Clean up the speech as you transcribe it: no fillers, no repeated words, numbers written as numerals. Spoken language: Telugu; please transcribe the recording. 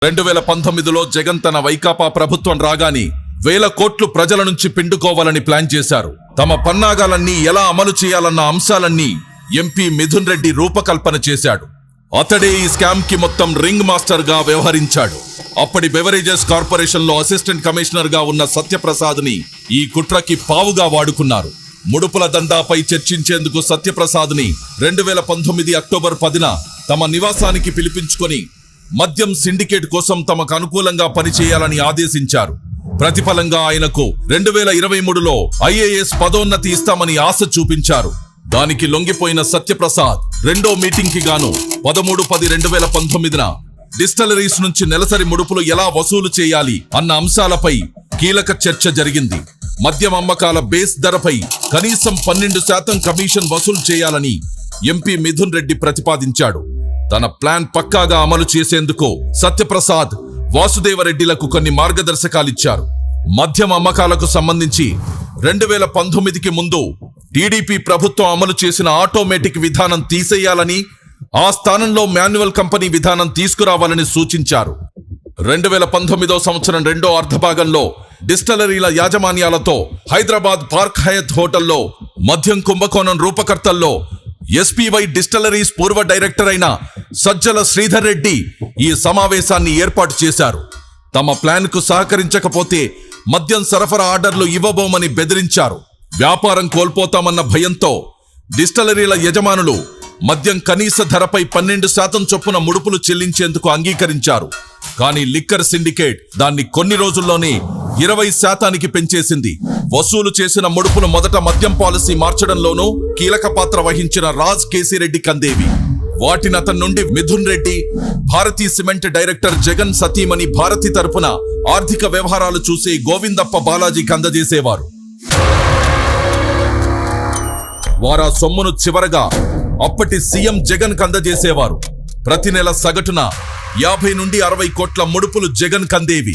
2019లో జగన్ తన వైకాపా ప్రభుత్వం రాగానే వేల కోట్లు ప్రజల నుంచి పిండుకోవాలని ప్లాన్ చేశారు. తమ పన్నాగాలన్నీ ఎలా అమలు చేయాలన్న అంశాలన్నీ ఎంపీ మిథున్ రెడ్డి రూపకల్పన చేశాడు. అతడే ఈ స్కామ్ కి మొత్తం రింగ్ మాస్టర్ గా వ్యవహరించాడు. అప్పటి బెవరేజెస్ కార్పొరేషన్ లో అసిస్టెంట్ కమిషనర్ గా ఉన్న సత్యప్రసాద్ ని ఈ కుట్రకి పావుగా వాడుకున్నారు. ముడుపుల దందాపై చర్చించేందుకు సత్యప్రసాద్ ని 2019 అక్టోబర్ 10న తమ నివాసానికి పిలిపించుకొని మద్యం సిండికేట్ కోసం తమకు అనుకూలంగా పనిచేయాలని ఆదేశించారు. ప్రతిఫలంగా ఆయనకు 2023లో ఐఏఎస్ పదోన్నతి ఇస్తామని ఆశ చూపించారు. దానికి లొంగిపోయిన సత్యప్రసాద్ రెండో మీటింగ్ కి గాను 13/10/2019న డిస్టిలరీస్ నుంచి నెలసరి ముడుపులు ఎలా వసూలు చేయాలి అన్న అంశాలపై కీలక చర్చ జరిగింది. మద్యం అమ్మకాల బేస్ ధరపై కనీసం 12% కమిషన్ వసూలు చేయాలని ఎంపీ మిథున్ రెడ్డి ప్రతిపాదించాడు. తన ప్లాన్ పక్కాగా అమలు చేసేందుకు సత్యప్రసాద్, వాసుదేవరెడ్డిలకు కొన్ని మార్గదర్శకాలిచ్చారు. మద్యం అమ్మకాలకు సంబంధించి 2019కి ముందు టీడీపీ ప్రభుత్వం అమలు చేసిన ఆటోమేటిక్ విధానం తీసేయాలని, ఆ స్థానంలో మాన్యువల్ కంపెనీ విధానం తీసుకురావాలని సూచించారు. 2019వ సంవత్సరం రెండో అర్ధభాగంలో డిస్టిలరీల యాజమాన్యాలతో హైదరాబాద్ పార్క్ హయత్ హోటల్లో మద్యం కుంభకోణం రూపకర్తల్లో ఎస్పీవై డిస్టిలరీస్ పూర్వ డైరెక్టర్ అయిన సజ్జల శ్రీధర్ రెడ్డి ఈ సమావేశాన్ని ఏర్పాటు చేశారు. తమ ప్లాన్ కు సహకరించకపోతే మద్యం సరఫరా ఆర్డర్లు ఇవ్వబోమని బెదిరించారు. వ్యాపారం కోల్పోతామన్న భయంతో డిస్టిలరీల యజమానులు మద్యం కనీస ధరపై 12% చొప్పున ముడుపులు చెల్లించేందుకు అంగీకరించారు. కానీ లిక్కర్ సిండికేట్ దాన్ని కొన్ని రోజుల్లోనే 20%కి పెంచేసింది. వసూలు చేసిన ముడుపులు మొదట మద్యం పాలసీ మార్చడంలోనూ కీలక పాత్ర వహించిన రాజ్ కేసిరెడ్డి కందేవి. వాటిని అతని నుండి మిథున్ రెడ్డి, భారతీ సిమెంట్ డైరెక్టర్ జగన్ సతీమణి భారతి తరపున ఆర్థిక వ్యవహారాలు చూసే గోవిందప్ప బాలాజీకి అందజేసేవారు. వారా సొమ్మును చివరగా అప్పటి సీఎం జగన్ కందజేసేవారు. ప్రతి నెల సగటున 50 నుండి 60 కోట్ల ముడుపులు జగన్ కందేవి.